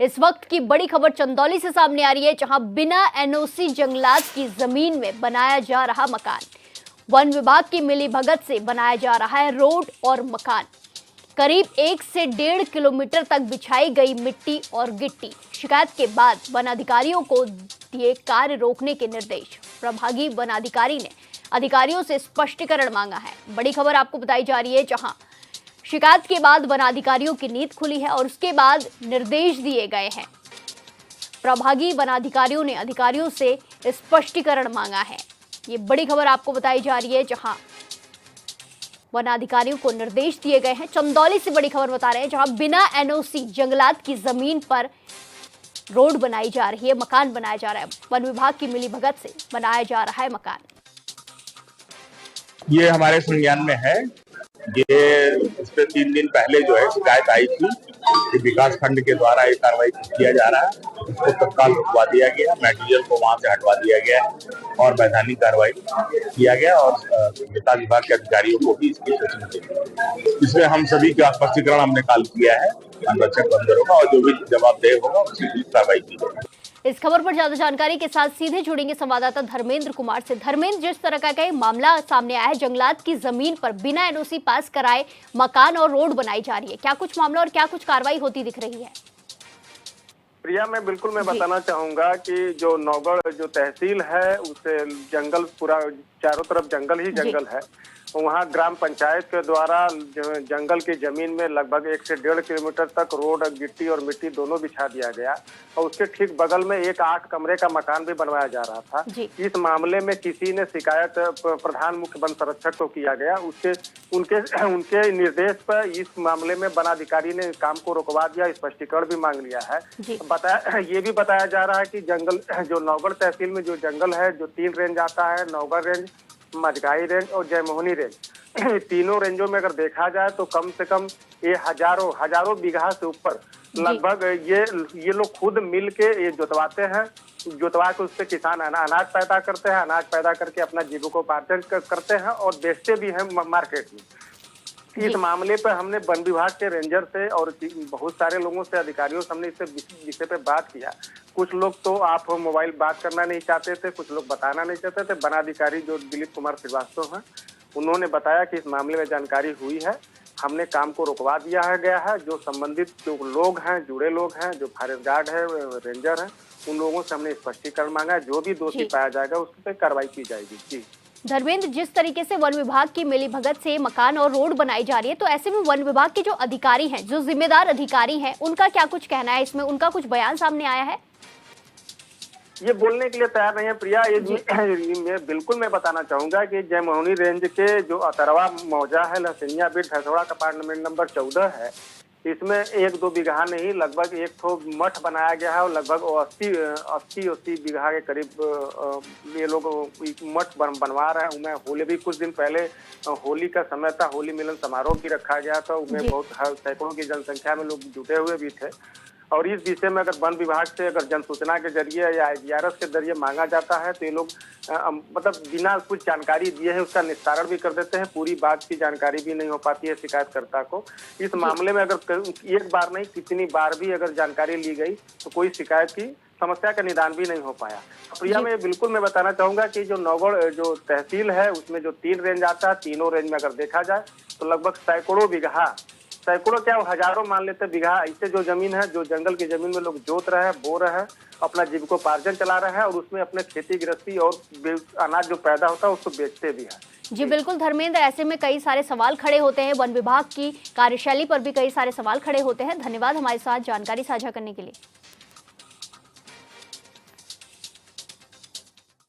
इस वक्त की बड़ी खबर चंदौली से सामने आ रही है, जहां बिना एनओसी जंगलात की जमीन में बनाया जा रहा मकान। वन विभाग की मिलीभगत से बनाया जा रहा है रोड और मकान। करीब 1 से 1.5 किलोमीटर तक बिछाई गई मिट्टी और गिट्टी। शिकायत के बाद वन अधिकारियों को दिए कार्य रोकने के निर्देश। प्रभागी वन अधिकारी ने अधिकारियों से स्पष्टीकरण मांगा है। बड़ी खबर आपको बताई जा रही है, जहां शिकायत के बाद वनाधिकारियों की नींद खुली है और उसके बाद निर्देश दिए गए हैं। प्रभागी वनाधिकारियों ने अधिकारियों से स्पष्टीकरण मांगा है। ये बड़ी खबर आपको बताई जा रही है, जहां वनाधिकारियों को निर्देश दिए गए हैं। चंदौली से बड़ी खबर बता रहे हैं, जहां बिना एनओसी जंगलात की जमीन पर रोड बनाई जा रही है, मकान बनाया जा रहा है। वन विभाग की मिलीभगत से बनाया जा रहा है मकान। ये हमारे संज्ञान में है। ये इस पे 3 दिन पहले जो है शिकायत आई थी कि विकास खंड के द्वारा ये कार्रवाई किया जा रहा है। उसको तत्काल रुकवा दिया गया, मटेरियल को वहां से हटवा दिया गया और वैधानिक कार्रवाई किया गया और विकास विभाग के अधिकारियों को भी इसकी सूचना दी। इसमें हम सभी का स्पष्टीकरण हमने कॉल किया है संरक्षक बंदरों का, और जो भी जवाबदेह होगा उसकी कार्रवाई की जाएगी। इस खबर पर ज्यादा जानकारी के साथ सीधे जुड़ेंगे संवाददाता धर्मेंद्र कुमार से। धर्मेंद्र, जिस तरह का मामला सामने आया है, जंगलात की जमीन पर बिना एनओसी पास कराए मकान और रोड बनाई जा रही है, क्या कुछ मामला और क्या कुछ कार्रवाई होती दिख रही है? प्रिया, मैं बताना चाहूंगा कि जो नौगढ़ जो तहसील है उसे जंगल, पूरा चारों तरफ जंगल ही जंगल है। वहाँ ग्राम पंचायत के द्वारा जंगल की जमीन में लगभग 1 से 1.5 किलोमीटर तक रोड, गिट्टी और मिट्टी दोनों बिछा दिया गया और उसके ठीक बगल में एक 8 कमरे का मकान भी बनवाया जा रहा था। इस मामले में किसी ने शिकायत प्रधान मुख्य वन संरक्षक को किया गया। उनके निर्देश पर इस मामले में वनाधिकारी ने काम को रुकवा दिया, स्पष्टीकरण भी मांग लिया है। ये भी बताया जा रहा है कि जंगल, जो नौगढ़ तहसील में जो जंगल है, जो 3 रेंज आता है, नौगढ़ रेंज, मझगाई रेंज और जयमोहनी रेंज, तीनों रेंजों में अगर देखा जाए तो कम से कम ये हजारों बीघा से ऊपर लगभग ये लोग खुद मिल के ये जोतवाते हैं। जोतवा के उससे किसान अनाज पैदा करते हैं, अनाज पैदा करके अपना जीविकोपार्जन करते हैं और बेचते भी हैं मार्केट में। इस मामले पर हमने वन विभाग के रेंजर से और बहुत सारे लोगों से, अधिकारियों से हमने इस विषय पे बात किया। कुछ लोग तो आप मोबाइल बात करना नहीं चाहते थे, कुछ लोग बताना नहीं चाहते थे। वनाधिकारी जो दिलीप कुमार श्रीवास्तव हैं, उन्होंने बताया कि इस मामले में जानकारी हुई है, हमने काम को रुकवा दिया गया है। जो संबंधित जो लोग हैं, जुड़े लोग हैं, जो फॉरेस्ट गार्ड है, रेंजर है, उन लोगों से हमने स्पष्टीकरण मांगा है। जो भी दोषी पाया जाएगा उस पर कार्रवाई की जाएगी। जी धर्मेंद्र, जिस तरीके से वन विभाग की मिलीभगत से मकान और रोड बनाई जा रही है, तो ऐसे में वन विभाग के जो अधिकारी हैं, जो जिम्मेदार अधिकारी हैं, उनका क्या कुछ कहना है इसमें? उनका कुछ बयान सामने आया है? ये बोलने के लिए तैयार नहीं है प्रिया। मैं बताना चाहूंगा कि जयमोहनी रेंज के जो अतरवा मौजा है, लहसनिया बीट धसौड़ा का अपार्टमेंट नंबर 14 है, इसमें 1-2 बीघा नहीं, लगभग एक ठो मठ बनाया गया है और लगभग 80 बीघा के करीब ये लोग मठ बनवा रहे हैं। उनमें होली भी कुछ दिन पहले, होली का समय था, होली मिलन समारोह भी रखा गया था। उनमें बहुत सैकड़ों की जनसंख्या में लोग जुटे हुए भी थे। और इस विषय में अगर वन विभाग से अगर जन सूचना के जरिए या IGRS के जरिए मांगा जाता है तो ये लोग मतलब बिना कुछ जानकारी दिए है उसका निस्तारण भी कर देते हैं। पूरी बात की जानकारी भी नहीं हो पाती है शिकायतकर्ता को। इस मामले में अगर एक बार नहीं, कितनी बार भी अगर जानकारी ली गई तो कोई शिकायत की समस्या का निदान भी नहीं हो पाया। प्रिया, मैं बताना चाहूंगा कि जो नौगढ़ जो तहसील है उसमें जो 3 रेंज आता है, तीनों रेंज में अगर देखा जाए तो लगभग सैकड़ों क्या हजारों मान लेते बीघा ऐसे जो जमीन है, जो जंगल की जमीन में लोग जोत रहे हैं, बो रहे हैं, अपना जीविकोपार्जन चला रहे हैं और उसमें अपने खेती गृहस्थी और अनाज जो पैदा होता है उसको बेचते भी हैं। जी बिल्कुल धर्मेंद्र, ऐसे में कई सारे सवाल खड़े होते हैं, वन विभाग की कार्यशैली पर भी कई सारे सवाल खड़े होते हैं। धन्यवाद हमारे साथ जानकारी साझा करने के लिए।